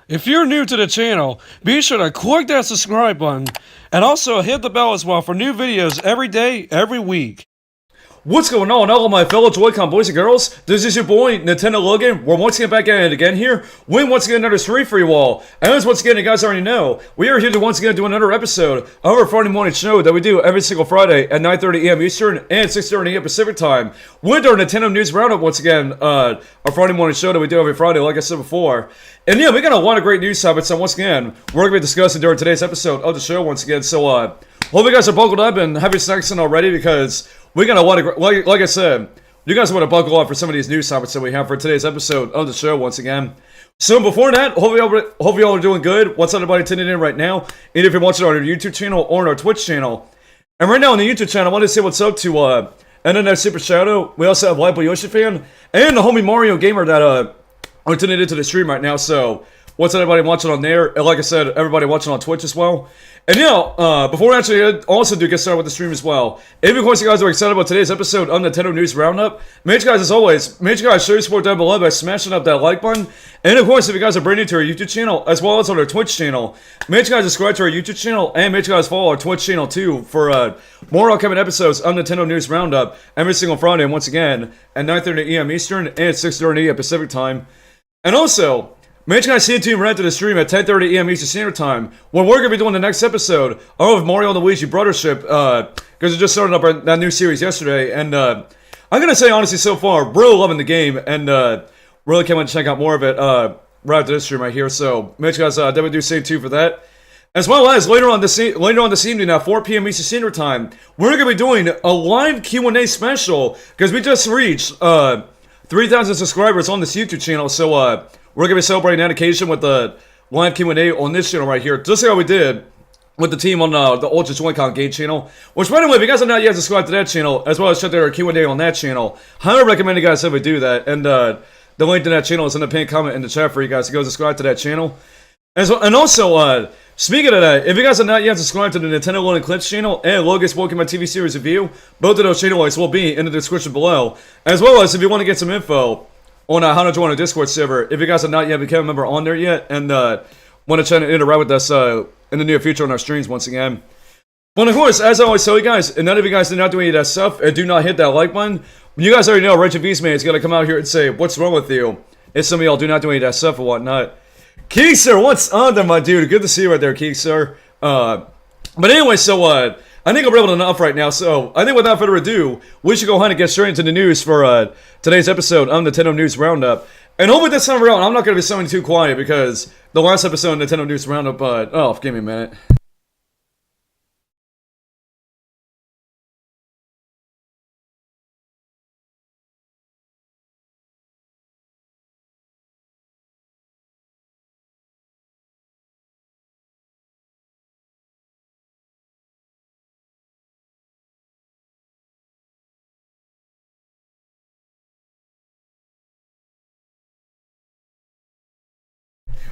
If you're new to the channel, be sure to click that subscribe button and also hit the bell as well for new videos every day, every week. What's going on, all of my fellow Joy-Con boys and girls? This is your boy, Nintendo Logan. We're once again back at it again here. We once again another stream for you all. And as once again, you guys already know, we are here to once again do another episode of our Friday morning show that we do every single Friday at 9:30 a.m. Eastern and 6:30 a.m. Pacific time. With our Nintendo News Roundup once again, our Friday morning show that we do every Friday, like I said before. And yeah, we got a lot of great news topics, and once again, we're going to be discussing during today's episode of the show once again. So, hope you guys are buckled up and have your snacks in already, because we got a lot of, like I said, you guys want to buckle up for some of these news topics that we have for today's episode of the show once again. So before that, hope y'all are doing good. What's up, everybody tuning in right now? Either if you're watching on our YouTube channel or on our Twitch channel. And right now on the YouTube channel, I want to say what's up to Internet Super Shadow. We also have Lipo Yoshi Fan and the homie Mario Gamer that are tuning into the stream right now. So what's up, everybody watching on there? And like I said, everybody watching on Twitch as well. And yeah, before we actually also do get started with the stream as well, if of course you guys are excited about today's episode of Nintendo News Roundup, make sure you guys, as always, make sure you guys show your support down below by smashing up that like button. And of course, if you guys are brand new to our YouTube channel, as well as on our Twitch channel, make sure you guys subscribe to our YouTube channel, and make sure you guys follow our Twitch channel too for more upcoming episodes of Nintendo News Roundup every single Friday, and once again, at 9:30 a.m. Eastern and 6:30 a.m. Pacific time. And also, make sure you guys stay tuned right after the stream at 10:30 a.m. Eastern Standard Time, when we're going to be doing the next episode of Mario and Luigi Brothership, because we just started up that new series yesterday, and I'm going to say, honestly, so far, really loving the game, and really can't wait to check out more of it right after this stream right here, so make sure you guys definitely do stay tuned for that. As well as later on this evening at 4 p.m. Eastern Standard Time, we're going to be doing a live Q&A special, because we just reached 3,000 subscribers on this YouTube channel, so we're going to be celebrating that occasion with the live Q&A on this channel right here, just like how we did with the team on the Ultra Joy-Con Game channel. Which, by the way, if you guys have not yet subscribed to that channel, as well as checked out our Q&A on that channel, highly recommend you guys that we do that. And the link to that channel is in the pinned comment in the chat for you guys to go subscribe to that channel. And also, speaking of that, if you guys have not yet subscribed to the Nintendo Loading Clips channel and Logan's Pokemon TV series review, both of those channel links will be in the description below. As well as if you want to get some info on how to join a Discord server, if you guys have not yet become a member on there yet, and want to try to interact with us in the near future on our streams once again. But of course, as I always tell you guys, and none of you guys do not do any of that stuff, and do not hit that like button, you guys already know Rachel V's man is going to come out here and say, what's wrong with you? If some of y'all do not do any of that stuff or whatnot. Keek, sir, what's on there, my dude? Good to see you right there, Keek, sir. But anyway, so, I think I'm rambling enough right now, so I think without further ado, we should go ahead and get straight into the news for today's episode of Nintendo News Roundup. And hopefully this time around, I'm not going to be sounding too quiet, because the last episode of Nintendo News Roundup, oh, give me a minute.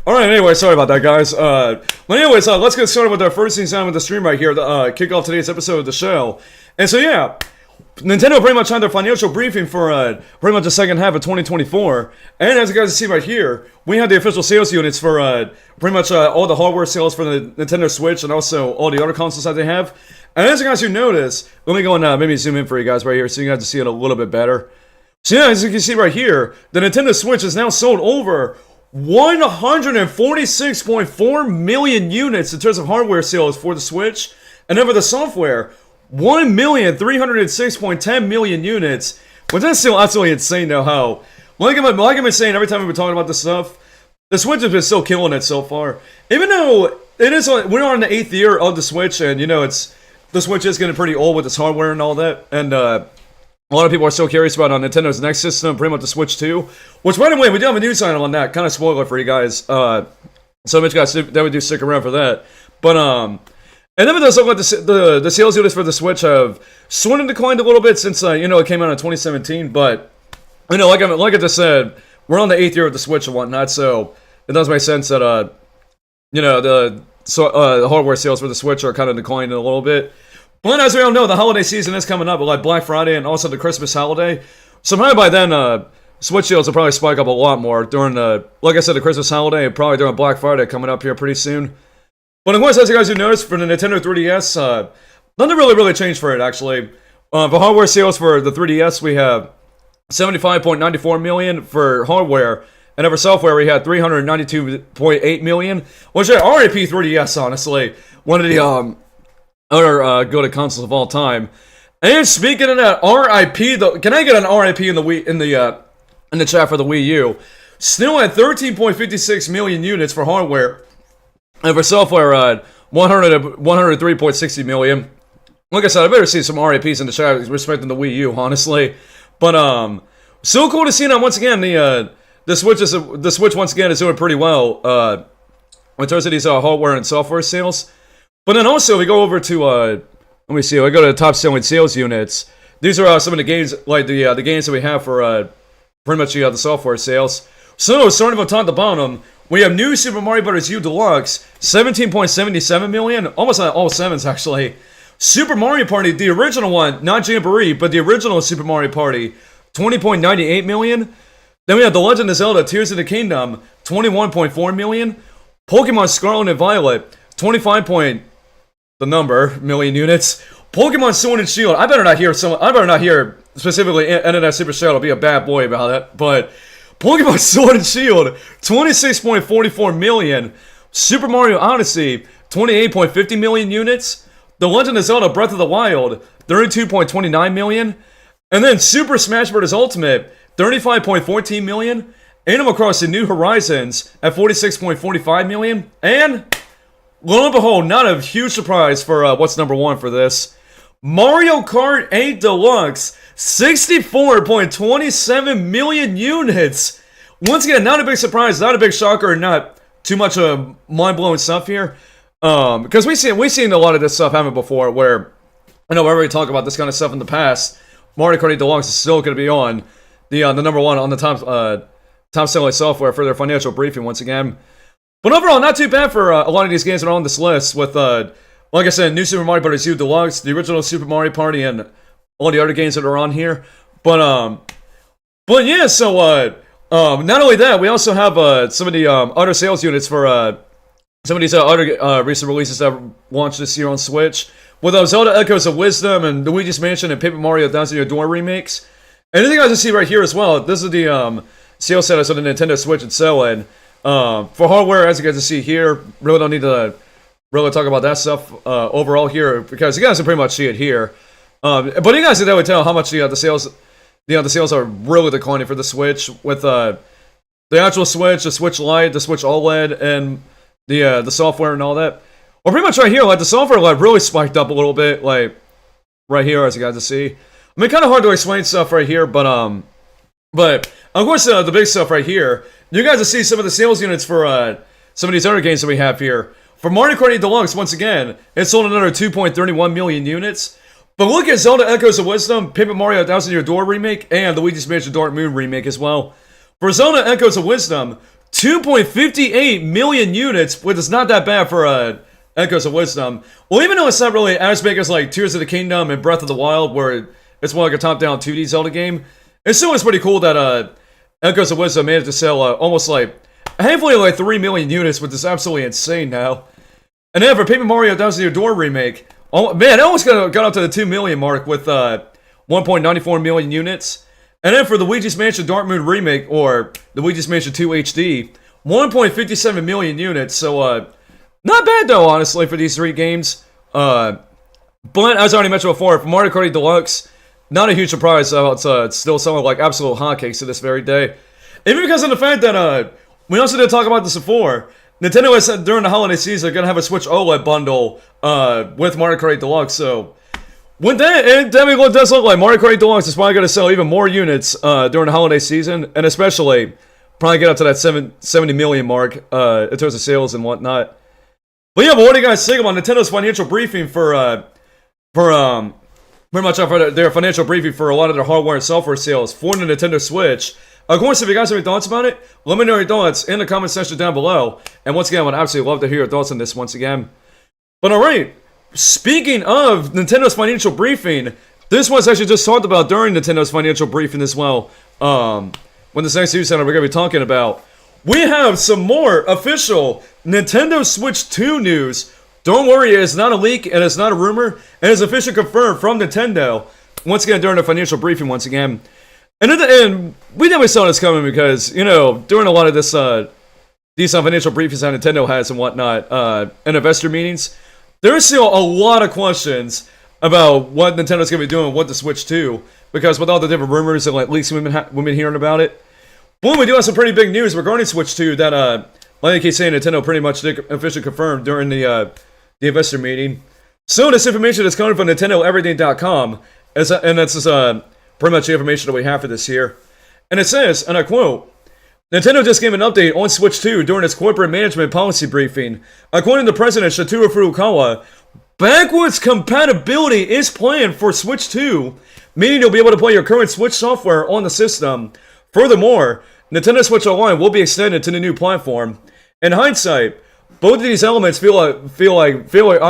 Alright, anyway, sorry about that, guys. But anyways, let's get started with our first things on with the stream right here to kick off today's episode of the show. And so, yeah, Nintendo pretty much had their financial briefing for pretty much the second half of 2024. And as you guys see right here, we have the official sales units for pretty much all the hardware sales for the Nintendo Switch and also all the other consoles that they have. And as you guys notice, let me go and maybe zoom in for you guys right here so you guys can see it a little bit better. So yeah, as you can see right here, the Nintendo Switch is now sold over 146.4 million units in terms of hardware sales for the Switch, and then for the software, 1,306.10 million units. But that's still absolutely insane though, how, like I've been saying every time we've been talking about this stuff, the Switch has been still killing it so far. Even though it is, we're on the 8th year of the Switch, and you know, the Switch is getting pretty old with its hardware and all that, and a lot of people are still curious about Nintendo's next system, pretty much the Switch 2. Which, by the way, we do have a news item on that. Kind of spoiler for you guys. So much guys that we do stick around for that. But, and then it does look like the sales units for the Switch have sort of declined a little bit since, you know, it came out in 2017. But, you know, like I just said, we're on the 8th year of the Switch and whatnot. So, it does make sense that, you know, the hardware sales for the Switch are kind of declining a little bit. But as we all know, the holiday season is coming up, like Black Friday and also the Christmas holiday. So probably by then, Switch sales will probably spike up a lot more during the, like I said, the Christmas holiday, and probably during Black Friday coming up here pretty soon. But of course, as you guys have noticed, for the Nintendo 3DS, nothing really changed for it, actually. For hardware sales for the 3DS, we have 75.94 million for hardware, and for software, we had 392.8 million, which is RIP 3DS, honestly. One of the other good consoles of all time. And speaking of that RIP, though, can I get an RIP in the Wii, in the chat for the Wii U? Still at 13.56 million units for hardware, and for software, 103.60 million. Like I said, I better see some RIPs in the chat respecting the Wii U, honestly. But so cool to see that once again. The Switch once again is doing pretty well in terms of these hardware and software sales. But then also we go over to let me see. I go to the top selling sales units. These are some of the games, like the games that we have for pretty much the software sales. So starting from top to bottom, we have New Super Mario Bros. U Deluxe, 17.77 million, almost all sevens actually. Super Mario Party, the original one, not Jamboree, but the original Super Mario Party, 20.98 million. Then we have The Legend of Zelda Tears of the Kingdom, 21.4 million. Pokemon Scarlet and Violet, 25 million units. Pokemon Sword and Shield, I better not hear specifically Internet Super Shadow be a bad boy about it, but Pokemon Sword and Shield, 26.44 million. Super Mario Odyssey, 28.50 million units. The Legend of Zelda Breath of the Wild, 32.29 million. And then Super Smash Bros. Ultimate, 35.14 million. Animal Crossing New Horizons at 46.45 million. And lo and behold, not a huge surprise for what's number one for this. Mario Kart 8 Deluxe, 64.27 million units. Once again, not a big surprise, not a big shocker, not too much mind-blowing stuff here. Because we've seen a lot of this stuff happen before, where I know whenever we talk about this kind of stuff in the past, Mario Kart 8 Deluxe is still going to be on the number one on the top selling software for their financial briefing once again. But overall, not too bad for a lot of these games that are on this list. With like I said, New Super Mario Bros. U Deluxe, the original Super Mario Party, and all the other games that are on here. But yeah, so not only that, we also have some of the other sales units for some of these other recent releases that launched this year on Switch. With Zelda Echoes of Wisdom and Luigi's Mansion and Paper Mario Thousand Year Door remakes. And I think I can see right here as well, this is the sales status of the Nintendo Switch itself. And for hardware, as you guys can see here, really don't need to really talk about that stuff overall here, because you guys can pretty much see it here. But you guys can definitely tell how much the sales are really declining for the Switch, with the actual Switch, the Switch Lite, the Switch OLED, and the software and all that. Well, pretty much right here, like the software like really spiked up a little bit, like right here, as you guys can see. I mean, kind of hard to explain stuff right here, but of course the big stuff right here, you guys will see some of the sales units for some of these other games that we have here. For Mario Kart 8 Deluxe, once again, it sold another 2.31 million units. But look at Zelda Echoes of Wisdom, Paper Mario Thousand Year Door remake, and the Luigi's Mansion Dark Moon remake as well. For Zelda Echoes of Wisdom, 2.58 million units, which is not that bad for Echoes of Wisdom. Well, even though it's not really as big as like Tears of the Kingdom and Breath of the Wild, where it's more like a top-down 2D Zelda game, it still is pretty cool that Echoes of Wisdom managed to sell almost like a handful of like 3 million units, which is absolutely insane now. And then for Paper Mario Thousand Year Door remake, oh man, it almost got up to the 2 million mark with 1.94 million units. And then for the Luigi's Mansion Dark Moon remake, or the Luigi's Mansion 2 HD, 1.57 million units. So not bad though, honestly, for these three games. But as I already mentioned before, for Mario Kart 8 Deluxe, not a huge surprise. It's still selling like absolute hotcakes to this very day. Even because of the fact that we also did talk about this before. Nintendo has said during the holiday season they're gonna have a Switch OLED bundle with Mario Kart 8 Deluxe. So with that, it definitely does look like Mario Kart 8 Deluxe is probably gonna sell even more units during the holiday season, and especially probably get up to that 70 million mark in terms of sales and whatnot. But yeah, but what do you guys think about Nintendo's financial briefing for pretty much for their financial briefing for a lot of their hardware and software sales for the Nintendo Switch? Of course, if you guys have any thoughts about it, let me know your thoughts in the comment section down below. And once again, I would absolutely love to hear your thoughts on this once again. But alright, speaking of Nintendo's financial briefing, this was actually just talked about during Nintendo's financial briefing as well. when this next news center we're going to be talking about. We have some more official Nintendo Switch 2 news. Don't worry, it's not a leak and it's not a rumor. And it's officially confirmed from Nintendo. Once again, during the financial briefing once again. And we never saw this coming because, you know, during a lot of this, these financial briefings that Nintendo has and whatnot, and investor meetings, there is still a lot of questions about what Nintendo's going to be doing with the Switch 2. Because with all the different rumors and like leaks we've been hearing about it. Boom, we do have some pretty big news regarding Switch 2 that, like I keep saying, Nintendo pretty much did officially confirmed during the investor meeting. So this information is coming from NintendoEverything.com, and that's pretty much the information that we have for this here. And it says, and I quote, Nintendo just gave an update on Switch 2 during its corporate management policy briefing. According to President Satoru Furukawa, backwards compatibility is planned for Switch 2, meaning you'll be able to play your current Switch software on the system. Furthermore, Nintendo Switch Online will be extended to the new platform. In hindsight, both of these elements feel like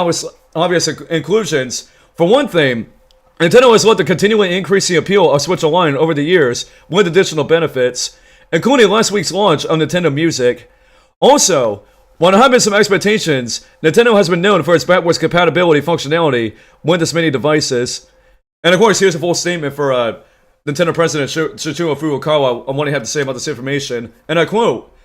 obvious inclusions. For one thing, Nintendo has looked to continually increase the appeal of Switch Online over the years with additional benefits, including last week's launch of Nintendo Music. Also, while there have been some expectations, Nintendo has been known for its backwards compatibility functionality with its many devices. And of course, here's a full statement for Nintendo President Satoru Furukawa on what he had to say about this information. And I quote,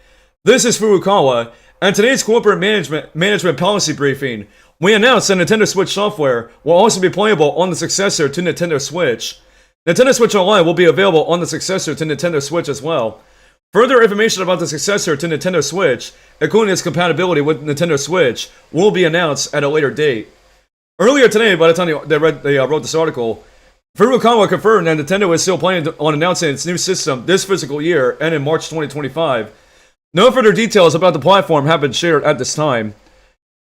"This is Furukawa. At today's corporate management policy briefing, we announced that Nintendo Switch software will also be playable on the successor to Nintendo Switch. Nintendo Switch Online will be available on the successor to Nintendo Switch as well. Further information about the successor to Nintendo Switch, including its compatibility with Nintendo Switch, will be announced at a later date." Earlier today, by the time they wrote this article, Furukawa confirmed that Nintendo is still planning on announcing its new system this fiscal year and in March 2025. No further details about the platform have been shared at this time.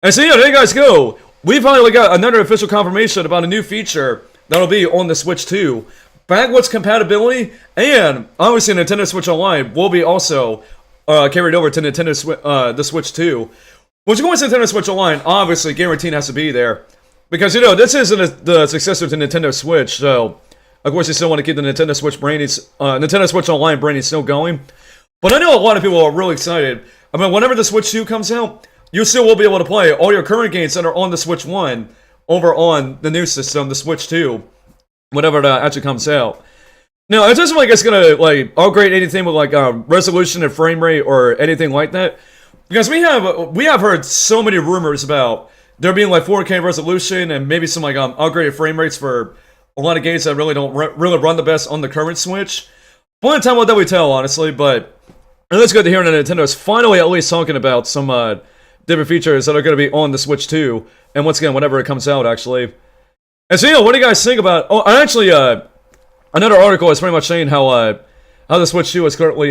And so yeah, there you guys go. We finally got another official confirmation about a new feature that'll be on the Switch 2. Backwards compatibility, and obviously Nintendo Switch Online will be also carried over to the Switch 2. Which, going to Nintendo Switch Online, obviously guaranteed has to be there. Because, you know, this isn't the successor to Nintendo Switch, so of course you still want to keep the Nintendo Switch Online branding still going. But I know a lot of people are really excited. I mean, whenever the Switch 2 comes out, you still will be able to play all your current games that are on the Switch 1 over on the new system, the Switch 2, whenever that actually comes out. Now, it doesn't like it's gonna like upgrade anything with like resolution and frame rate or anything like that, because we have heard so many rumors about there being like 4K resolution and maybe some like upgraded frame rates for a lot of games that really don't really run the best on the current Switch. Only time will that we tell, honestly. But it's good to hear that Nintendo is finally at least talking about some different features that are going to be on the Switch 2, and once again, whenever it comes out, actually. And so, yeah, what do you guys think about? Oh, I actually another article is pretty much saying how the Switch 2 is currently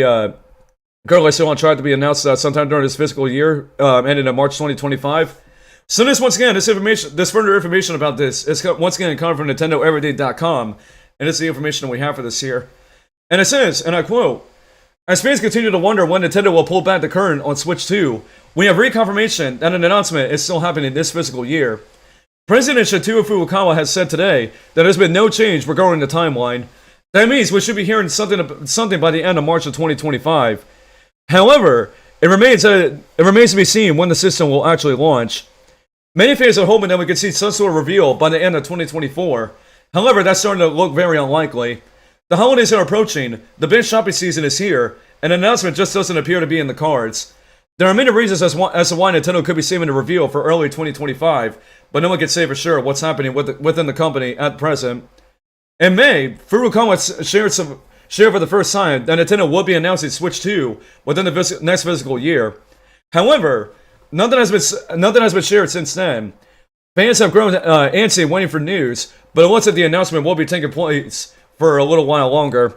still on track to be announced sometime during this fiscal year, ending in March 2025. So once again, this further information about this is once again coming from NintendoEverything.com, and it's the information that we have for this here. And it says, and I quote, "As fans continue to wonder when Nintendo will pull back the curtain on Switch 2, we have reconfirmation that an announcement is still happening this fiscal year. President Satoru Furukawa has said today that there's been no change regarding the timeline. That means we should be hearing something by the end of March of 2025. However, it remains to be seen when the system will actually launch. Many fans are hoping that we could see some sort of reveal by the end of 2024. However, that's starting to look very unlikely. The holidays are approaching, the big shopping season is here, and an announcement just doesn't appear to be in the cards. There are many reasons as to why Nintendo could be saving a reveal for early 2025, but no one can say for sure what's happening within the company at present. In May, Furukawa shared for the first time that Nintendo will be announcing Switch 2 within the next fiscal year. However, nothing has been shared since then. Fans have grown antsy waiting for news, but it looks like the announcement will be taking place for a little while longer.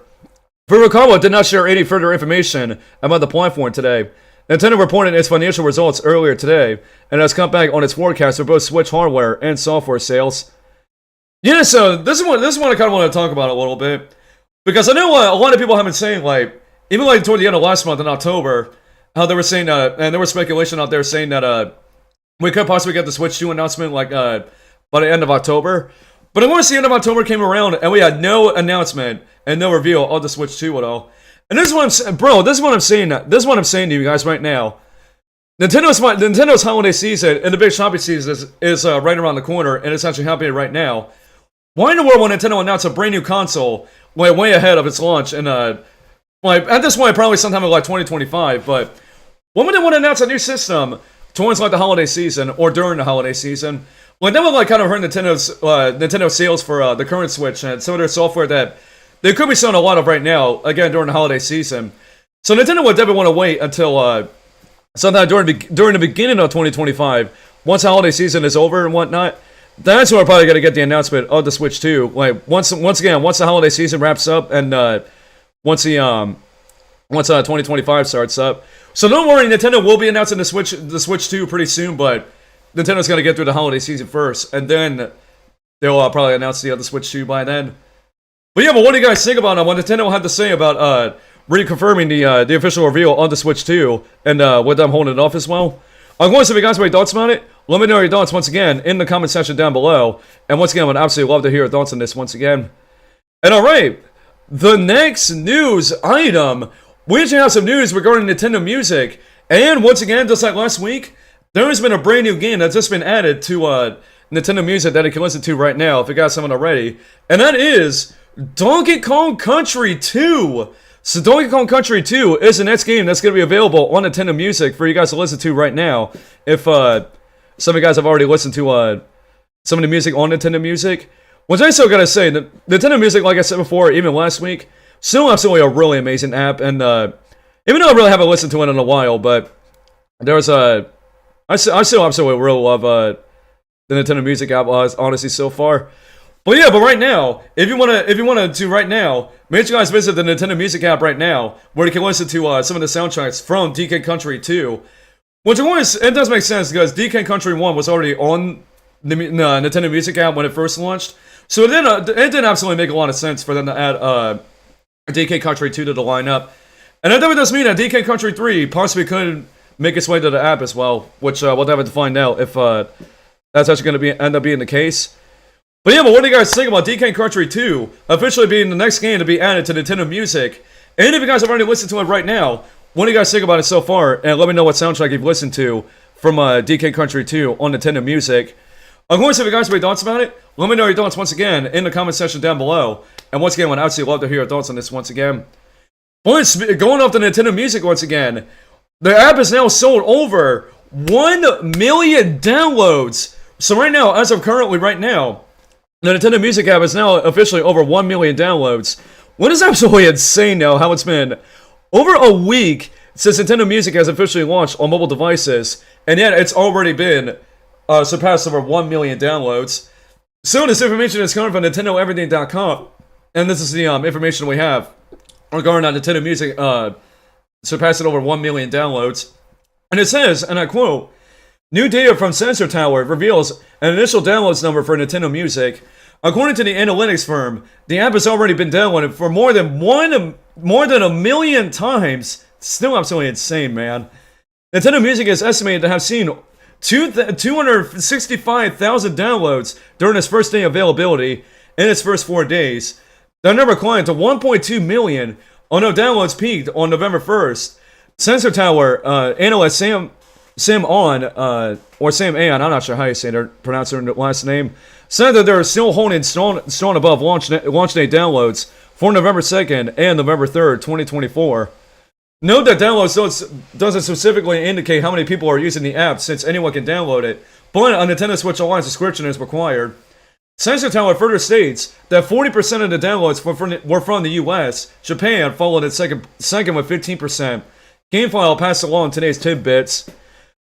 Furukawa did not share any further information about the platform today. Nintendo reported its financial results earlier today, and has come back on its forecast for both Switch hardware and software sales. Yeah, so this is what I kind of want to talk about a little bit, because I know a lot of people have been saying, like, even like toward the end of last month in October, how they were saying, and there was speculation out there saying that we could possibly get the Switch 2 announcement like by the end of October. But once the end of October came around and we had no announcement and no reveal of the Switch 2 at all. And this is what I'm saying, bro. This is what I'm saying. This is what I'm saying to you guys right now. Nintendo's holiday season and the big shopping season is right around the corner, and it's actually happening right now. Why in the world would Nintendo announce a brand new console way ahead of its launch? And at this point, probably sometime in like 2025. But when would they want to announce a new system towards like the holiday season or during the holiday season? Like that would like kind of hurt Nintendo sales for the current Switch and some of their software that they could be selling a lot of right now. Again, during the holiday season, so Nintendo would definitely want to wait until sometime during the beginning of 2025, once the holiday season is over and whatnot. That's when we're probably gonna get the announcement of the Switch 2. Like once the holiday season wraps up and once 2025 starts up. So don't worry, Nintendo will be announcing the Switch 2 pretty soon, but Nintendo's gonna get through the holiday season first, and then they'll probably announce the other Switch 2 by then. But yeah, but what do you guys think about what Nintendo had to say about reconfirming the official reveal on the Switch 2 and with them holding it off as well? I'm going to see if you guys have any thoughts about it. Let me know your thoughts once again in the comment section down below. And once again, I would absolutely love to hear your thoughts on this once again. And alright, the next news item. We actually have some news regarding Nintendo Music. And once again, just like last week, there has been a brand new game that's just been added to Nintendo Music that you can listen to right now if you guys haven't already. And that is Donkey Kong Country 2. So Donkey Kong Country 2 is the next game that's going to be available on Nintendo Music for you guys to listen to right now. If some of you guys have already listened to some of the music on Nintendo Music. Which I still gotta say, Nintendo Music, like I said before, even last week, still absolutely a really amazing app. And even though I really haven't listened to it in a while, but there's I still absolutely really love the Nintendo Music app, honestly, so far. But yeah, but right now, if you wanna do right now, make sure you guys visit the Nintendo Music app right now, where you can listen to some of the soundtracks from DK Country 2. Which it does make sense because DK Country 1 was already on the Nintendo Music app when it first launched, so it did absolutely make a lot of sense for them to add DK Country 2 to the lineup. And that does mean that DK Country 3 possibly could make its way to the app as well, which we'll have to find out if that's actually going to end up being the case. But yeah, but what do you guys think about DK Country 2 officially being the next game to be added to Nintendo Music? And if you guys have already listened to it right now, what do you guys think about it so far? And let me know what soundtrack you've listened to from DK Country 2 on Nintendo Music. I'm going to see if you guys have any thoughts about it. Let me know your thoughts once again in the comment section down below. And once again, I would absolutely love to hear your thoughts on this once again. But going off the Nintendo Music once again, the app has now sold over 1 million downloads. So right now, as of currently right now, the Nintendo Music app is now officially over 1 million downloads. What is absolutely insane now, how it's been over a week since Nintendo Music has officially launched on mobile devices, and yet it's already been surpassed over 1 million downloads. So this information is coming from NintendoEverything.com, and this is the information we have regarding Nintendo Music surpassing over 1 million downloads. And it says, and I quote, "New data from Sensor Tower reveals an initial downloads number for Nintendo Music. According to the analytics firm, the app has already been downloaded for more than 1 million times." Still absolutely insane, man. Nintendo Music is estimated to have seen 265,000 downloads during its first day availability in its first 4 days. That number climbed to 1.2 million, although downloads peaked on November 1st. Sensor Tower analyst Sam Aon, I'm not sure how you pronounce their last name, said that they're still holding strong above launch day downloads for November 2nd and November 3rd, 2024. Note that downloads doesn't specifically indicate how many people are using the app, since anyone can download it, but a Nintendo Switch Online subscription is required. Sensor Tower further states that 40% of the downloads were from the US. Japan followed at second with 15%. GameFile passed along today's tidbits.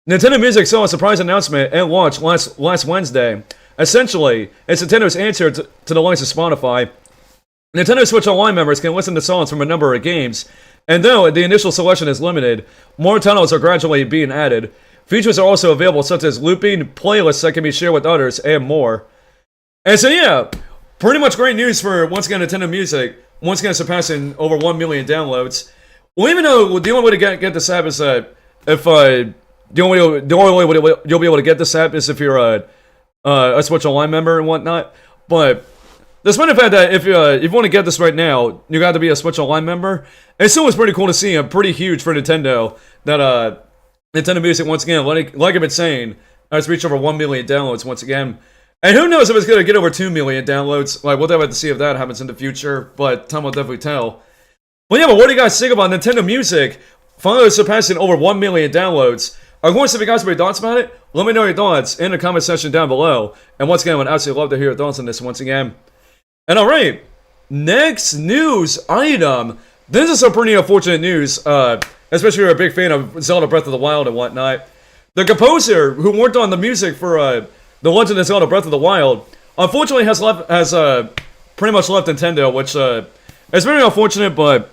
Nintendo Music saw a surprise announcement and launch last Wednesday. Essentially, it's Nintendo's answer to the likes of Spotify. Nintendo Switch Online members can listen to songs from a number of games, and though the initial selection is limited, more titles are gradually being added. Features are also available, such as looping, playlists that can be shared with others, and more. And so yeah, pretty much great news for, once again, Nintendo Music, once again surpassing over 1 million downloads. Well, even though the only way to get this app is the only way you'll be able to get this app is if you're a Switch Online member and whatnot. But despite the fact that if you want to get this right now, you got to be a Switch Online member. It still was pretty cool to see, and pretty huge for Nintendo, that Nintendo Music, once again, like I've been saying, has reached over 1 million downloads once again. And who knows if it's going to get over 2 million downloads. Like, we'll have to see if that happens in the future, but time will definitely tell. But yeah, but what do you guys think about Nintendo Music finally surpassing over 1 million downloads? Of course, if you guys have any thoughts about it, let me know your thoughts in the comment section down below. And once again, I would absolutely love to hear your thoughts on this once again. And alright, next news item. This is some pretty unfortunate news, especially if you're a big fan of Zelda Breath of the Wild and whatnot. The composer who worked on the music for The Legend of Zelda Breath of the Wild, unfortunately has pretty much left Nintendo, which is very unfortunate, but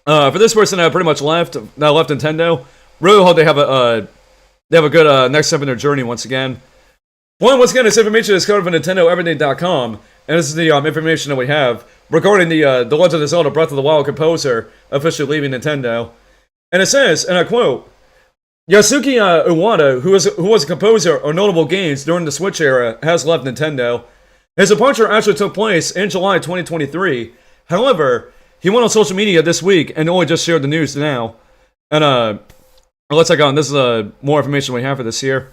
for this person that pretty much left Nintendo, really hope they have a good next step in their journey once again. Once again, this information is covered from NintendoEverything.com, and this is the information that we have regarding the Legend of Zelda Breath of the Wild composer officially leaving Nintendo. And it says, and I quote, Yasuki Iwata, who was a composer of notable games during the Switch era, has left Nintendo. His departure actually took place in July 2023. However, he went on social media this week and only just shared the news now. And let's check on this is more information we have for this here.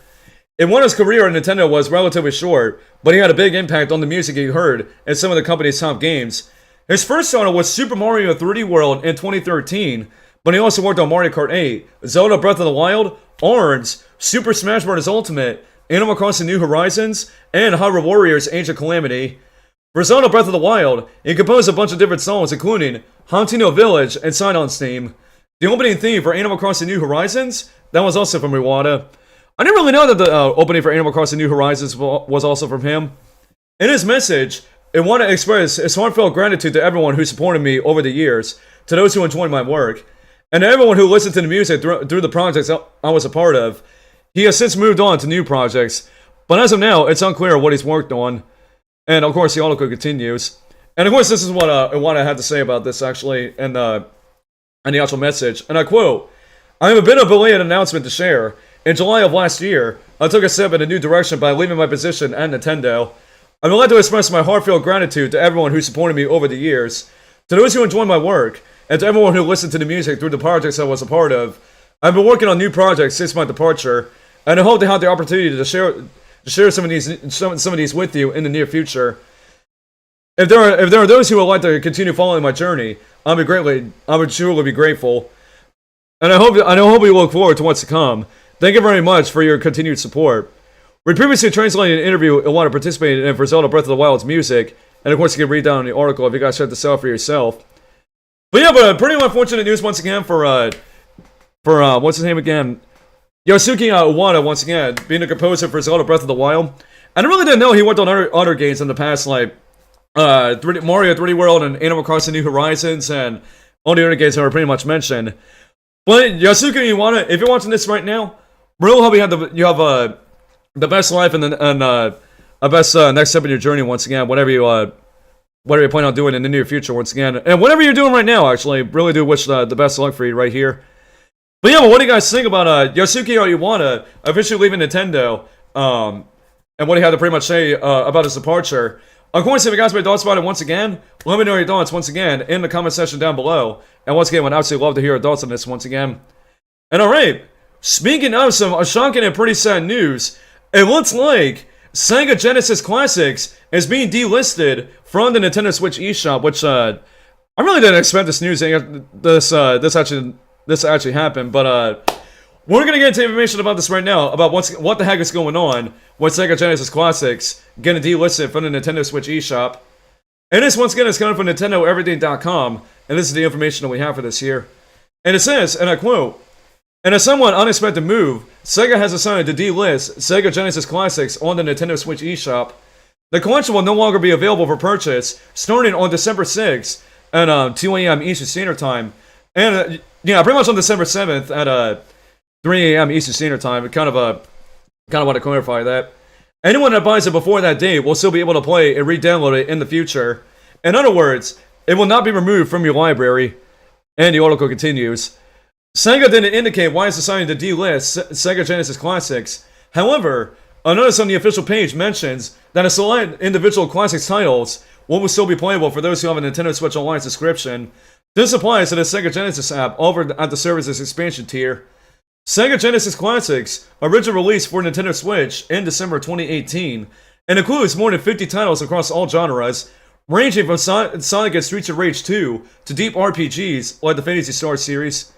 Iwata's career at Nintendo was relatively short, but he had a big impact on the music he heard in some of the company's top games. His first title was Super Mario 3D World in 2013, but he also worked on Mario Kart 8, Zelda Breath of the Wild, ARMS, Super Smash Bros. Ultimate, Animal Crossing New Horizons, and Hyrule Warriors Age of Calamity. For Zelda Breath of the Wild, he composed a bunch of different songs, including Hauntino Village and Sidon's theme. The opening theme for Animal Crossing New Horizons, that was also from Iwata. I didn't really know that the opening for Animal Crossing New Horizons was also from him. In his message, Iwata expressed his heartfelt gratitude to everyone who supported me over the years, to those who enjoyed my work, and to everyone who listened to the music through the projects I was a part of. He has since moved on to new projects, but as of now, it's unclear what he's worked on. And of course, the article continues. And of course, this is what Iwata had to say about this, actually, in the actual message. And I quote, I have a bit of a belated announcement to share. In July of last year, I took a step in a new direction by leaving my position at Nintendo. I would like to express my heartfelt gratitude to everyone who supported me over the years, to those who enjoyed my work, and to everyone who listened to the music through the projects I was a part of. I've been working on new projects since my departure, and I hope to have the opportunity to share some of these with you in the near future. If there are those who would like to continue following my journey, I would surely be grateful. And I hope you look forward to what's to come. Thank you very much for your continued support. We previously translated an interview Iwata participated in for Zelda Breath of the Wild's music, and of course you can read down the article if you guys check this out for yourself. But yeah, but pretty unfortunate news once again for what's his name again? Yasuki Iwata, once again, being the composer for Zelda Breath of the Wild. And I really didn't know he worked on other games in the past, like Mario 3D World and Animal Crossing New Horizons, and all the other games that were pretty much mentioned. But Yasuki Iwata, if you're watching this right now, really hope you have the best life and a best next step in your journey once again, whatever you plan on doing in the near future once again. And whatever you're doing right now, actually, really do wish the best of luck for you right here. But yeah, but what do you guys think about Yasuki Iwata officially leaving Nintendo, and what he had to pretty much say about his departure? Of course, if you guys have any thoughts about it once again, let me know your thoughts once again in the comment section down below. And once again, I would absolutely love to hear your thoughts on this once again. And alright, speaking of some shocking and pretty sad news, it looks like Sega Genesis Classics is being delisted from the Nintendo Switch eShop, which I really didn't expect this news. This actually happened, but we're gonna get into information about this right now, about what the heck is going on with Sega Genesis Classics getting delisted from the Nintendo Switch eShop. And this once again is coming from NintendoEverything.com, and this is the information that we have for this here. And it says, and I quote, in a somewhat unexpected move, Sega has decided to delist Sega Genesis Classics on the Nintendo Switch eShop. The collection will no longer be available for purchase starting on December 6th at 2 a.m. Eastern Standard Time. And yeah, pretty much on December 7th at 3 a.m. Eastern Standard Time. I kind of want to clarify that. Anyone that buys it before that date will still be able to play and re-download it in the future. In other words, it will not be removed from your library. And the article continues. Sega didn't indicate why it's deciding to delist Sega Genesis Classics. However, a notice on the official page mentions that a select individual Classics titles what will still be playable for those who have a Nintendo Switch Online subscription. This applies to the Sega Genesis app over at the service's expansion tier. Sega Genesis Classics, original release for Nintendo Switch in December 2018, and includes more than 50 titles across all genres, ranging from Sonic and Streets of Rage 2 to deep RPGs like the Phantasy Star series.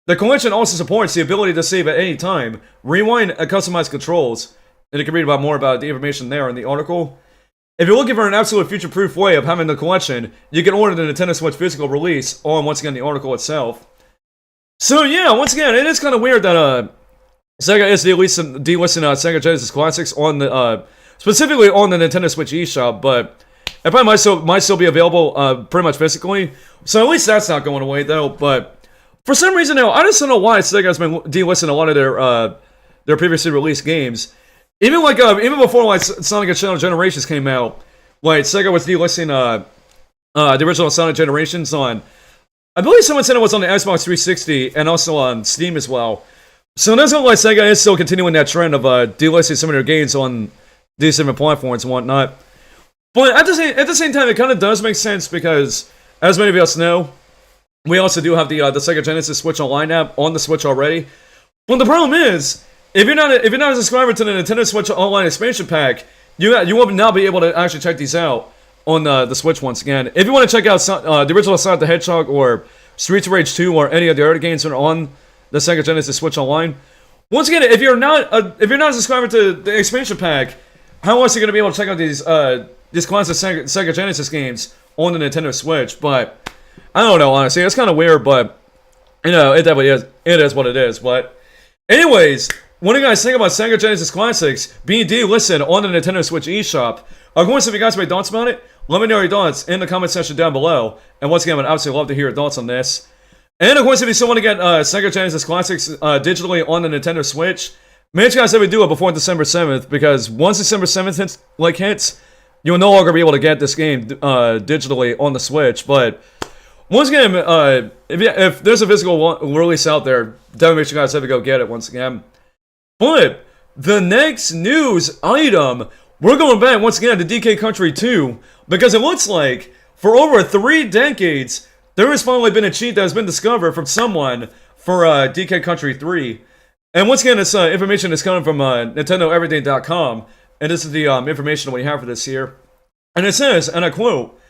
The collection also supports the ability to save at any time, rewind, and customize controls, and you can read more about the information there in the article. If you're looking for an absolute future-proof way of having the collection, you can order the Nintendo Switch physical release on, once again, the article itself. So yeah, once again, it is kind of weird that Sega is delisting Sega Genesis Classics on the specifically on the Nintendo Switch eShop, but it probably might still be available pretty much physically. So at least that's not going away though. But for some reason now, I just don't know why Sega has been delisting a lot of their previously released games. Even before like Sonic and Shadow Generations came out, like Sega was delisting the original Sonic Generations on, I believe someone said it was on the Xbox 360 and also on Steam as well. So it does look like Sega is still continuing that trend of delisting some of their games on these different platforms and whatnot. But at the same time, it kind of does make sense because, as many of us know, we also do have the Sega Genesis Switch Online app on the Switch already. But the problem is, if you're not a subscriber to the Nintendo Switch Online expansion pack, you will now be able to actually check these out on the Switch once again. If you want to check out the original Sonic the Hedgehog or Streets of Rage 2 or any of the other games that are on the Sega Genesis Switch Online, once again, if you're not a subscriber to the expansion pack, how else are you going to be able to check out these classic Sega Genesis games on the Nintendo Switch? But I don't know, honestly, it's kind of weird, but you know, it definitely is. It is what it is. But anyways, what do you guys think about Sega Genesis Classics being delisted on the Nintendo Switch eShop? Of course, if you guys have any thoughts about it, let me know your thoughts in the comment section down below. And once again, I would absolutely love to hear your thoughts on this. And of course, if you still want to get Sega Genesis Classics digitally on the Nintendo Switch, make sure you guys have to do it before December 7th, because once December 7th hits, you'll no longer be able to get this game digitally on the Switch. But once again, if there's a physical release out there, definitely make sure you guys have to go get it once again. But the next news item, we're going back once again to DK Country 2, because it looks like for over 3 decades, there has finally been a cheat that has been discovered from someone for DK Country 3. And once again, this information is coming from NintendoEverything.com, and this is the information that we have for this here. And it says, and I quote,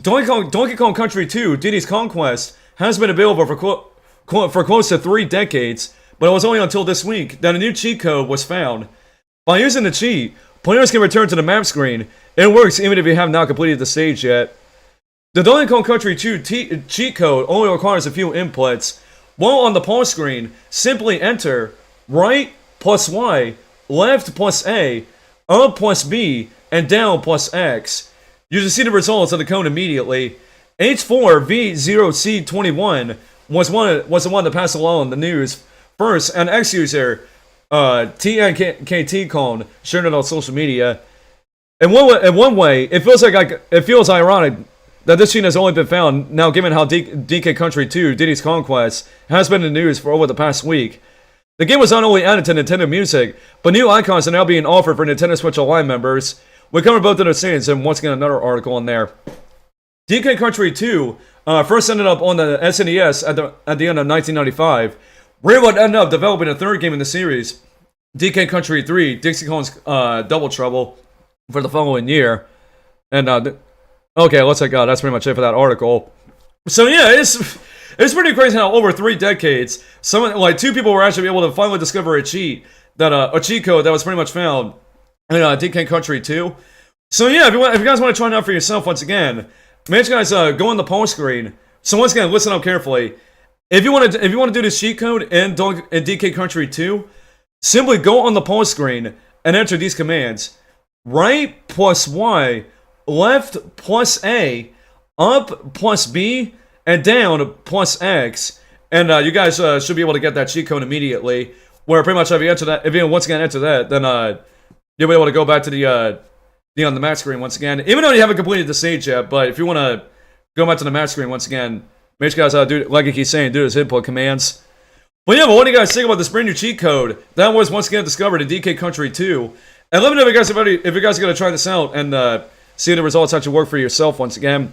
Donkey Kong Country 2, Diddy's Conquest, has been available for close to 3 decades, but it was only until this week that a new cheat code was found. By using the cheat, players can return to the map screen. It works even if you have not completed the stage yet. The Donkey Kong Country 2 cheat code only requires a few inputs. While on the pause screen, simply enter right plus Y, left plus A, up plus B, and down plus X. You should see the results of the code immediately. H4V0C21 was the one that passed along the news first, and X user TNKT Con shared it on social media. In one way, it feels ironic that this cheat has only been found now, given how DK Country 2 Diddy's Conquest has been in the news for over the past week. The game was not only added to Nintendo Music, but new icons are now being offered for Nintendo Switch Online members. We cover both of those things, and once again another article in there. DK Country 2 first ended up on the SNES at the end of 1995. Ray would end up developing a third game in the series, DK Country 3, Dixie Kong's Double Trouble, for the following year. And, okay, looks like that's pretty much it for that article. So yeah, it's pretty crazy how over 3 decades, like 2 people were actually able to finally discover a cheat code that was pretty much found in DK Country 2. So yeah, if you guys want to try it out for yourself once again, make sure you guys go on the pause screen. So once again, listen up carefully. If you want to do this cheat code in DK Country 2, simply go on the pause screen and enter these commands: right plus Y, left plus A, up plus B, and down plus X. And you guys should be able to get that cheat code immediately. Where pretty much if you once again enter that, then you'll be able to go back to the on the match screen once again. Even though you haven't completed the stage yet, but if you want to go back to the match screen once again, make sure you guys do, like I keep saying, do those input commands. But yeah, but what do you guys think about this brand new cheat code that was once again discovered in DK Country 2? And let me know if you guys are going to try this out and see the results actually work for yourself once again.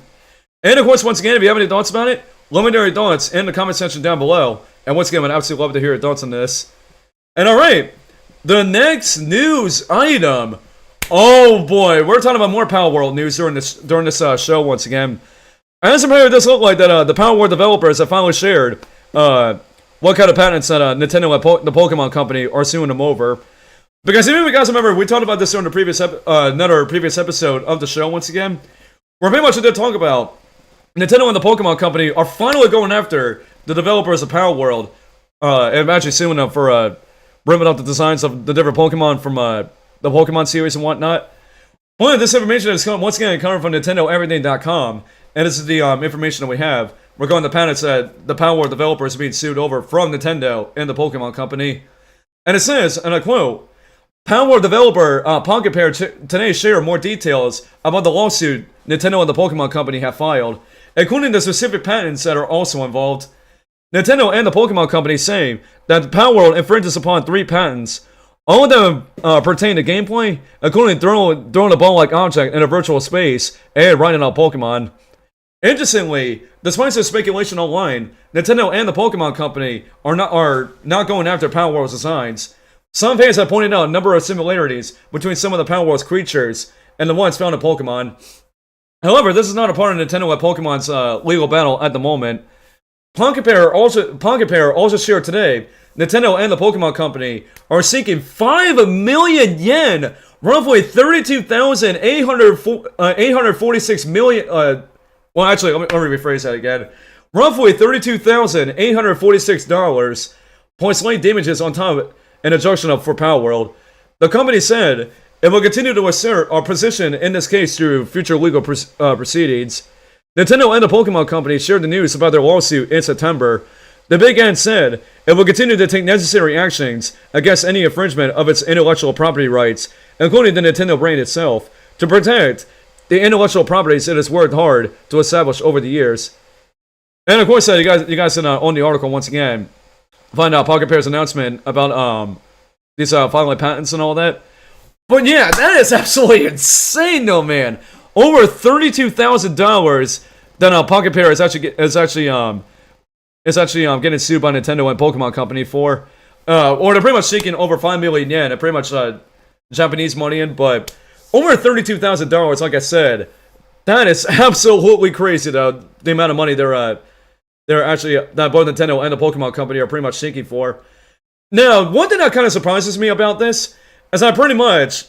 And of course, once again, if you have any thoughts about it, let me know your thoughts in the comment section down below. And once again, I'd absolutely love to hear your thoughts on this. And alright, the next news item. Oh boy, we're talking about more Power World news during this show once again. As a matter, it does look like that the Power World developers have finally shared what kind of patents that Nintendo and the Pokemon Company are suing them over. Because if you guys remember, we talked about this during the previous episode of the show once again, where pretty much we did talk about Nintendo and the Pokemon Company are finally going after the developers of Power World and actually suing them for ripping up the designs of the different Pokemon from the Pokemon series and whatnot. Well, this information is once again coming from NintendoEverything.com, and this is the information that we have regarding the patents that the Power World developers are being sued over from Nintendo and the Pokemon Company. And it says, and I quote, Power World developer Pocket Pair today share more details about the lawsuit Nintendo and the Pokemon Company have filed, including the specific patents that are also involved. Nintendo and the Pokemon Company say that Power World infringes upon 3 patents. All of them pertain to gameplay, including throwing a ball-like object in a virtual space and riding on Pokemon. Interestingly, despite some speculation online, Nintendo and the Pokemon Company are not going after Power World's designs. Some fans have pointed out a number of similarities between some of the Power World's creatures and the ones found in Pokemon. However, this is not a part of Nintendo and Pokemon's legal battle at the moment. Pocket Pair also shared today, Nintendo and the Pokemon Company are seeking 5 million yen, roughly 32,846 million. Well, actually, let me rephrase that again. Roughly $32,846 points late damages on top of an injunction for Power World. The company said it will continue to assert our position in this case through future legal proceedings. Nintendo and the Pokemon Company shared the news about their lawsuit in September. The Big N said it will continue to take necessary actions against any infringement of its intellectual property rights, including the Nintendo brand itself, to protect the intellectual properties it has worked hard to establish over the years. And of course, you guys on the article once again find out Pocket Pair's announcement about these filing patents and all that. But yeah, that is absolutely insane, though, man. Over $32,000 that Pocket Pair is actually getting sued by Nintendo and Pokemon Company for, or they're pretty much seeking over 5 million yen, and pretty much Japanese money in, but over $32,000, like I said, that is absolutely crazy, though, the amount of money they're actually, that both Nintendo and the Pokemon Company are pretty much seeking for. Now, one thing that kind of surprises me about this is that pretty much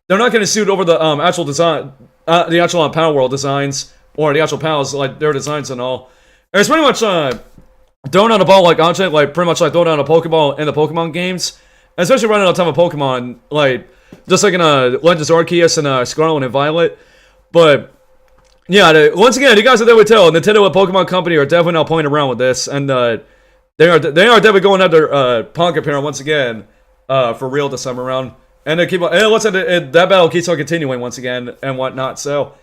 they're not getting sued over the actual design, the actual Power World designs, or the actual pals, like their designs and all. And it's pretty much throwing out a ball like object, like pretty much like throwing out a Pokeball in the Pokemon games, and especially running on top of Pokemon, like just like in Legends Arceus and Scarlet and Violet. But yeah, once again, you guys are there with tell, Nintendo and Pokemon Company are definitely not playing around with this, and they are definitely going after Pocket Pair once again for real this time around. And they keep on, and it looks like that battle keeps on continuing once again and whatnot. So,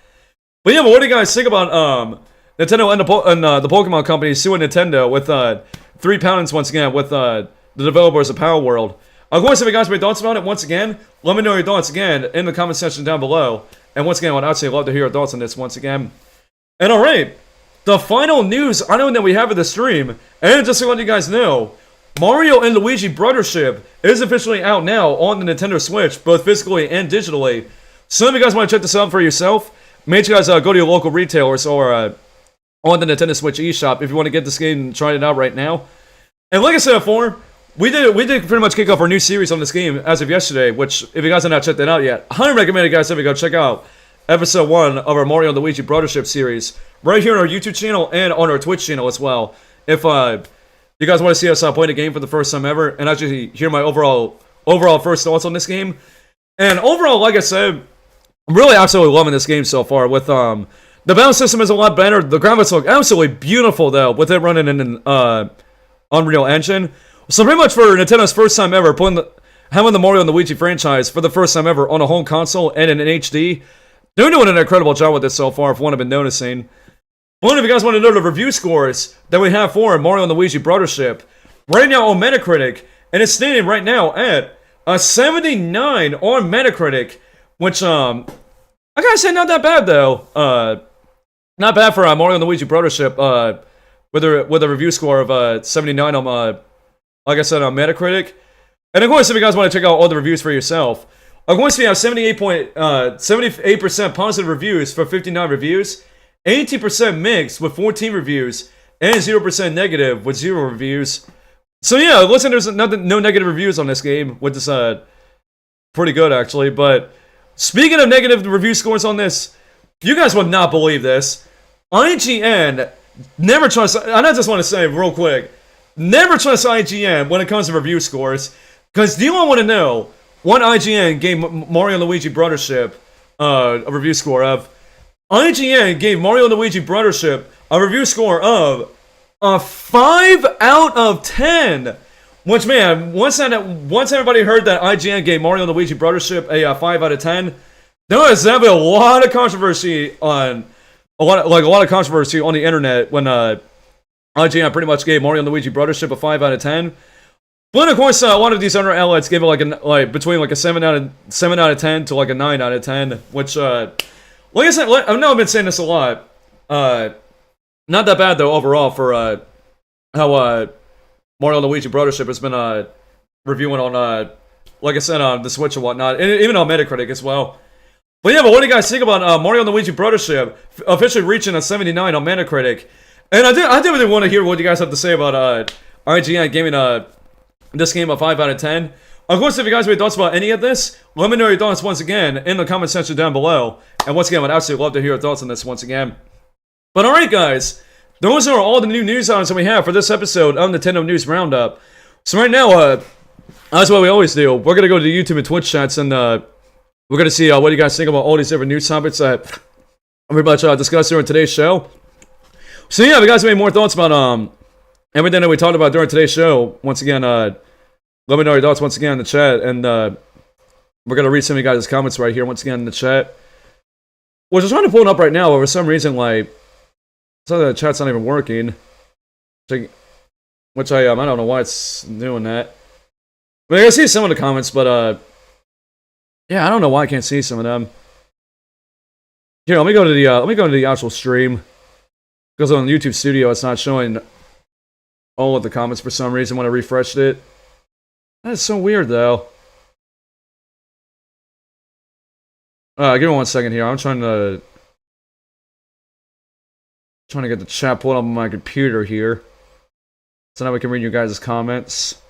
but yeah, but what do you guys think about Nintendo and the Pokemon Company suing Nintendo with 3 patents once again with the developers of Power World? Of course, if you guys have any thoughts about it, once again, let me know your thoughts again in the comment section down below. And once again, I'd actually love to hear your thoughts on this once again. And alright, the final news item that we have in the stream, and just to let you guys know, Mario and Luigi Brothership is officially out now on the Nintendo Switch, both physically and digitally. So if you guys want to check this out for yourself, make sure you guys go to your local retailers or on the Nintendo Switch eShop if you want to get this game and try it out right now. And like I said before, we did pretty much kick off our new series on this game as of yesterday, which if you guys have not checked that out yet, I highly recommend you guys if you go check out episode 1 of our Mario and Luigi Brothership series right here on our YouTube channel and on our Twitch channel as well. If you guys want to see us play the game for the first time ever and actually hear my overall first thoughts on this game. And overall, like I said, I'm really absolutely loving this game so far. With the battle system is a lot better. The graphics look absolutely beautiful though, with it running in an Unreal Engine. So pretty much for Nintendo's first time ever having the Mario and Luigi franchise for the first time ever on a home console and in HD, they're doing an incredible job with this so far, if one have been noticing. Well, if you guys want to know the review scores that we have for Mario and Luigi Brothership, right now on Metacritic, and it's standing right now at a 79 on Metacritic, which I gotta say, not that bad though. Not bad for Mario and Luigi Brothership. With a review score of 79 on like I said, on Metacritic. And of course, if you guys want to check out all the reviews for yourself, of course we have 78% positive reviews for 59 reviews, 80% mixed with 14 reviews, and 0% negative with 0 reviews. So yeah, listen, there's no negative reviews on this game, which is pretty good actually. But speaking of negative review scores on this, you guys would not believe this. IGN never trust. I just want to say real quick, never trust IGN when it comes to review scores. Because do you all want to know what IGN gave Mario and Luigi Brothership a review score of? IGN gave Mario and Luigi Brothership a review score of a 5 out of 10. Which, man, once everybody heard that IGN gave Mario and Luigi Brothership a 5 out of 10, there was definitely a lot of controversy on a lot of controversy on the internet when IGN pretty much gave Mario and Luigi Brothership a 5 out of 10. But of course, a lot of these other outlets gave it between a 7 out of 10 to a 9 out of 10, which like I said, I know I've been saying this a lot. Not that bad though overall for how Mario and Luigi Brothership has been reviewing on like I said, on the Switch and whatnot, and even on Metacritic as well. But yeah, but what do you guys think about Mario and Luigi Brothership officially reaching a 79 on Metacritic? And I do really want to hear what you guys have to say about IGN giving this game a 5 out of 10. Of course, if you guys have any thoughts about any of this, let me know your thoughts once again in the comment section down below. And once again, I would absolutely love to hear your thoughts on this once again. But alright guys, those are all the new news items that we have for this episode of Nintendo News Roundup. So right now, that's what we always do. We're going to go to the YouTube and Twitch chats and we're going to see what you guys think about all these different news topics that we're about to discuss during today's show. So yeah, if you guys have any more thoughts about everything that we talked about during today's show, once again, let me know your thoughts once again in the chat, and we're going to read some of you guys' comments right here once again in the chat. Well, just trying to pull it up right now, but for some reason, some of the chat's not even working. Which I don't know why it's doing that. I mean, I can see some of the comments, but yeah, I don't know why I can't see some of them. Here, let me go to the actual stream, because on YouTube Studio it's not showing all of the comments for some reason when I refreshed it. That's so weird, though. Give me 1 second here. I'm trying to get the chat pulled up on my computer here, so now we can read your guys' comments.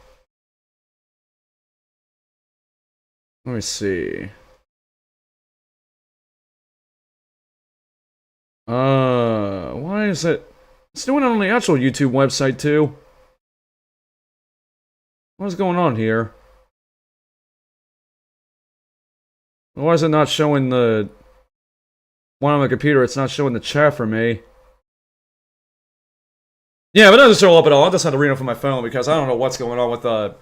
Let me see. Why is it? It's doing it on the actual YouTube website too. What's going on here? Why is it not showing the one on my computer? It's not showing the chat for me. Yeah, but it doesn't show up at all. I just had to read it from my phone because I don't know what's going on with the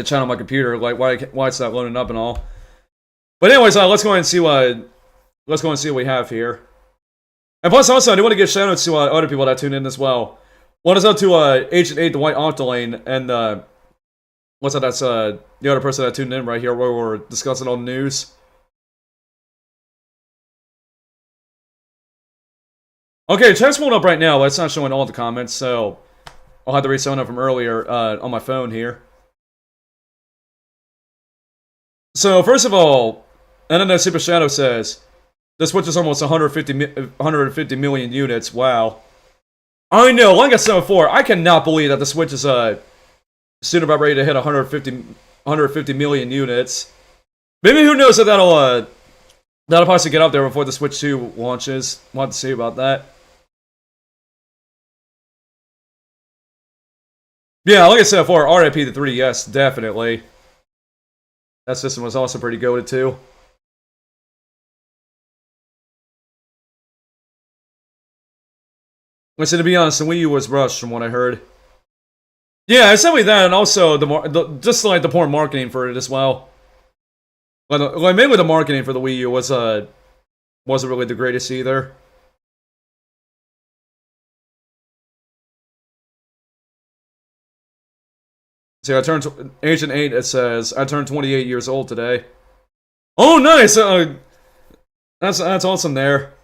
chat on my computer, like why it's not loading up and all. But anyways, let's go ahead and see what we have here. And plus, also, I do want to give shoutouts to other people that tuned in as well. One is out to Agent 8, the White Octolane, and what's that? That's the other person that tuned in right here, where we're discussing all the news. Okay, chat's pulled up right now, but it's not showing all the comments, so I'll have to read some of them from earlier on my phone here. So, first of all, Internet Super Shadow says, the Switch is almost 150 million units. Wow. I know, like I said before, I cannot believe that the Switch is soon about ready to hit 150 million units. Maybe who knows if that'll possibly get up there before the Switch 2 launches. We'll have to see about that. Yeah, like I said before, RIP the 3DS, definitely. That system was also pretty goated too. I said, to be honest, the Wii U was rushed from what I heard. Yeah, it's definitely that, and also just like the poor marketing for it as well. Like mainly the marketing for the Wii U wasn't really the greatest either. See, I turned Agent 8. It says I turned 28 years old today. Oh, nice. That's awesome there.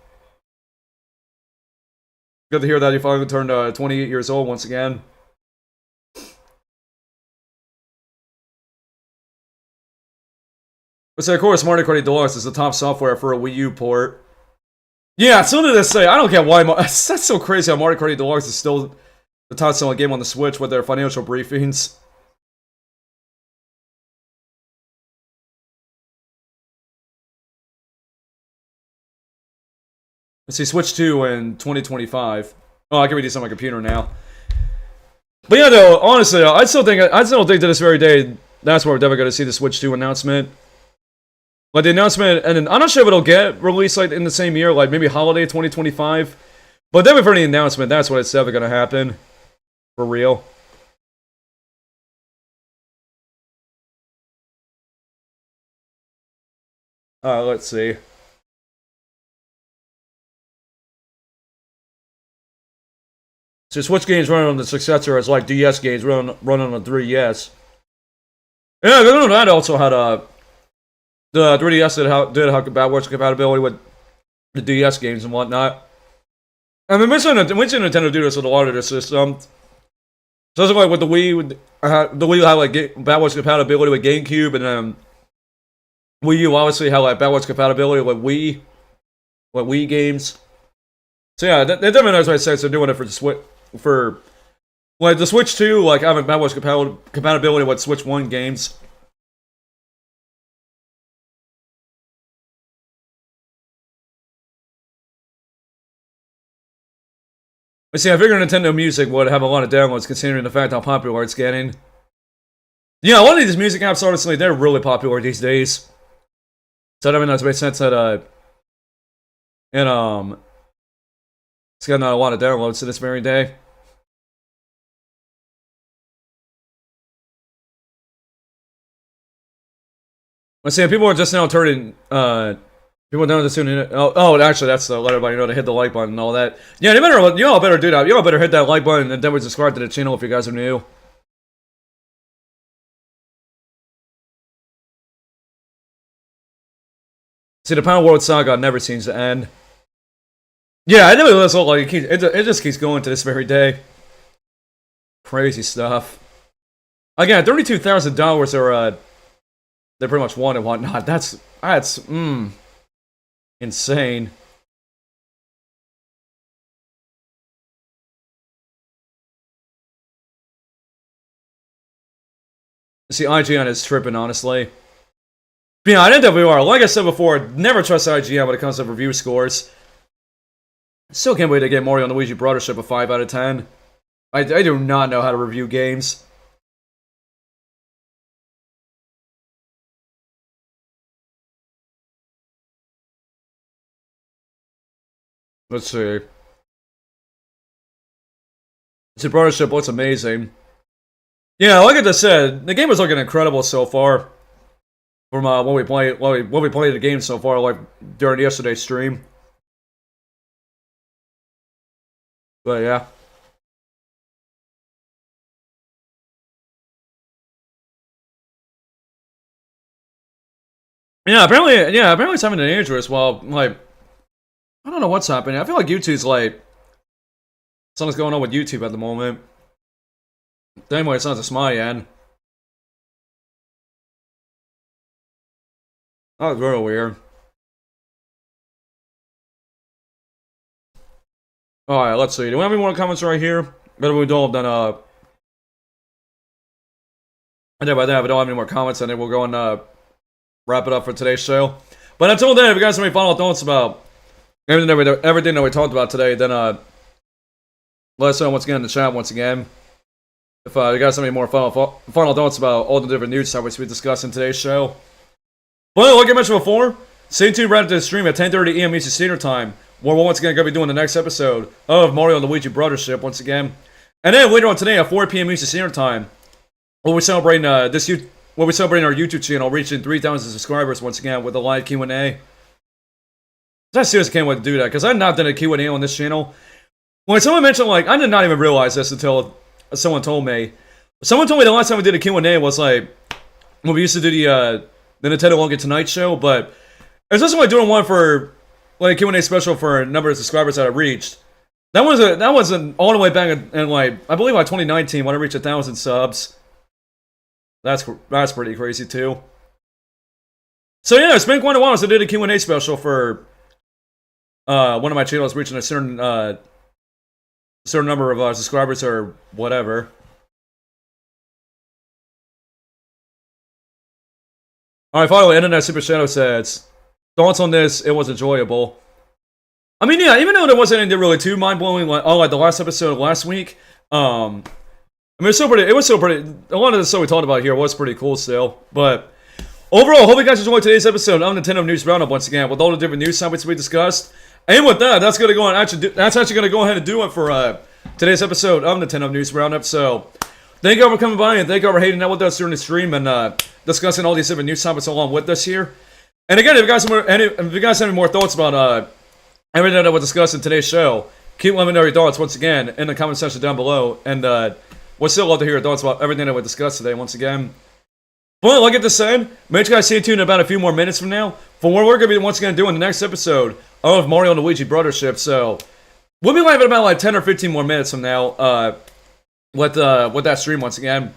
Good to hear that you finally turned 28 years old once again. But so of course, Mario Kart Deluxe is the top software for a Wii U port. Yeah, so did I say, I don't get why, that's so crazy how Mario Kart Deluxe is still the top selling game on the Switch with their financial briefings. Let's see, Switch 2 in 2025. Oh, I can read this on my computer now. But yeah, though, honestly, I still think to this very day, that's where we're definitely going to see the Switch 2 announcement. Like, the announcement, and then, I'm not sure if it'll get released, like, in the same year, like, maybe holiday 2025. But definitely for the announcement, that's what it's definitely going to happen. For real. Let's see. So Switch games run on the successor as like DS games run on the 3DS. Yeah, that also had the 3DS did have backwards compatibility with the DS games and whatnot. And we see Nintendo do this with a lot of their systems. So it's like with the Wii, the Wii had like backwards compatibility with GameCube, and then Wii U obviously had like backwards compatibility with Wii games. So yeah, that definitely knows what I said. So doing it for the Switch, for like the Switch 2, like having backwards compatibility with Switch 1 games. But see, I figured Nintendo Music would have a lot of downloads considering the fact how popular it's getting. Yeah, a lot of these music apps, honestly, they're really popular these days. So that makes sense that it's got a lot of downloads to this very day. Let's see, people are just now turning, people down to tuning in. Oh, actually, that's to let everybody know to hit the like button and all that. Yeah, you all better do that. You all better hit that like button and then subscribe to the channel if you guys are new. See, the Power World Saga never seems to end. Yeah, it never does look like it just keeps going to this very day. Crazy stuff. Again, $32,000 are they pretty much won and whatnot. That's insane. See, IGN is tripping, honestly. But yeah, I definitely are. Like I said before, never trust IGN when it comes to review scores. Still can't wait to get Mario and Luigi Brothership a 5 out of 10. I do not know how to review games. Let's see. See, Brothership looks amazing. Yeah, like I just said, the game is looking incredible so far. From what we played the game so far, like during yesterday's stream. But yeah. Apparently it's having an dangerous. Well, like, I don't know what's happening. I feel like YouTube's like something's going on with YouTube at the moment. Anyway, it's not just my end. That was real weird. Alright, let's see. Do we have any more comments right here? But if we don't, then and by that, if we don't have any more comments, then we'll go and wrap it up for today's show. But until then, if you guys have any final thoughts about everything that we talked about today, then let us know once again in the chat once again. If you guys have any more final thoughts about all the different news topics we discussed in today's show. Well, like I mentioned before, stay tuned right into the stream at 10:30 AM Eastern Standard Time, where we're once again going to be doing the next episode of Mario and Luigi Brothership once again. And then later on today at 4 PM Eastern Standard Time, we'll be celebrating our YouTube channel reaching 3,000 subscribers once again with a live Q&A. I seriously can't wait to do that, because I've not done a Q&A on this channel. When someone mentioned, like, I did not even realize this until someone told me. Someone told me the last time we did a Q&A was, like, when we used to do the Nintendo Logan Tonight show, but it's just like doing one for like Q&A special for a number of subscribers that I reached. That was an all the way back in like I believe like 2019 when I reached 1,000 subs. That's pretty crazy too. So yeah, it's been quite a while since I did a Q&A special for one of my channels reaching a certain number of subscribers or whatever. Alright, finally, Internet Super Shadow says, thoughts on this, it was enjoyable. I mean, yeah, even though there wasn't anything really too mind-blowing, like the last episode of last week, I mean, it was so pretty, a lot of the stuff we talked about here was pretty cool still, but overall, hope you guys enjoyed today's episode of Nintendo News Roundup once again, with all the different news topics we discussed. And with that, that's actually going to go ahead and do it for today's episode of Nintendo News Roundup, so thank you all for coming by, and thank you all for hanging out with us during the stream, and discussing all these different news topics along with us here. And again, if you guys have any more thoughts about everything that we discussed in today's show, keep letting me know your thoughts once again in the comment section down below. And we'd still love to hear your thoughts about everything that we discussed today once again. But like I just said, make sure you guys stay tuned in about a few more minutes from now for what we're going to be once again doing the next episode of Mario and Luigi Brothership. So we'll be live in about like 10 or 15 more minutes from now with that stream once again.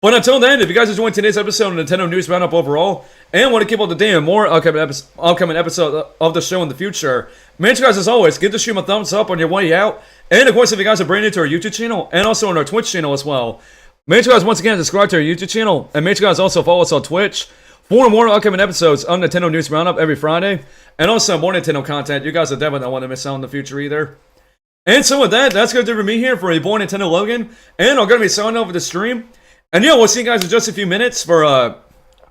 But until then, if you guys enjoyed today's episode of Nintendo News Roundup overall, and want to keep up to date on more upcoming episodes of the show in the future, make sure, guys, as always, give the stream a thumbs up on your way out. And of course, if you guys are brand new to our YouTube channel, and also on our Twitch channel as well, make sure, guys, once again, subscribe to our YouTube channel, and make sure, guys, also follow us on Twitch for more upcoming episodes of Nintendo News Roundup every Friday, and also more Nintendo content you guys are definitely not want to miss out in the future either. And so with that, that's going to do for me here for a boy Nintendo Logan, and I'm going to be signing over the stream. And yeah, we'll see you guys in just a few minutes for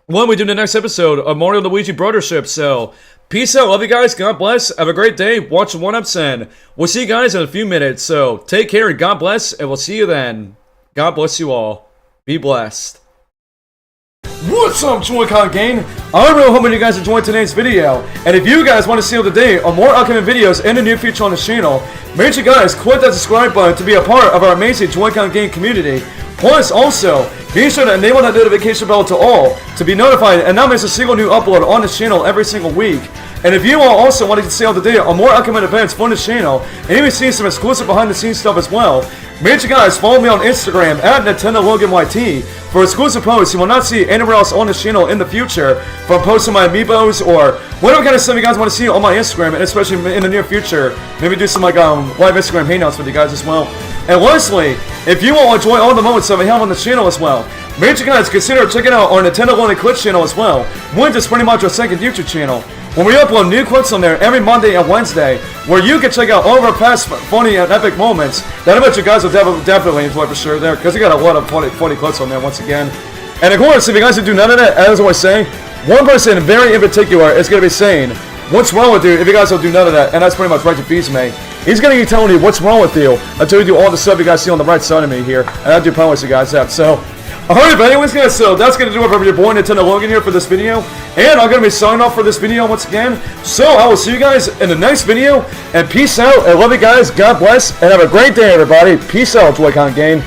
when we do the next episode of Mario and Luigi Brothership. So, peace out, love you guys, God bless, have a great day, watch the one-ups, and we'll see you guys in a few minutes. So, take care and God bless, and we'll see you then. God bless you all. Be blessed. What's up, Joy-Con gang? I really hope you guys enjoyed today's video, and if you guys want to see up to date on more upcoming videos in the near future on the channel, make sure you guys click that subscribe button to be a part of our amazing Joy-Con gang community. Plus, also, be sure to enable that notification bell to all to be notified and not miss a single new upload on this channel every single week. And if you all also want to stay up to date on more upcoming events for this channel, and even see some exclusive behind-the-scenes stuff as well, make sure you guys follow me on Instagram at NintendoLoganYT for exclusive posts you will not see anywhere else on this channel in the future, from posting my amiibos or whatever kind of stuff you guys want to see on my Instagram, and especially in the near future, maybe do some like live Instagram hangouts with you guys as well. And lastly, if you all enjoy all the moments that we have on the channel as well, make sure you guys consider checking out our Nintendo Logan Clips channel as well, which is pretty much our second YouTube channel, when we upload new clips on there every Monday and Wednesday, where you can check out all of our past funny and epic moments that I bet you guys will definitely enjoy for sure there, because we got a lot of funny clips on there once again. And of course, if you guys do none of that, as I always say, one person very in particular is going to be saying, what's wrong with you if you guys don't do none of that? And that's pretty much right to Beastmate. He's going to be telling you what's wrong with you until you do all the stuff you guys see on the right side of me here. And I do promise you guys that. So, alright, but anyways guys, so that's going to do it for your boy Nintendo Logan here for this video. And I'm going to be signing off for this video once again. So, I will see you guys in the next video. And peace out. I love you guys. God bless. And have a great day, everybody. Peace out, Joy-Con gang.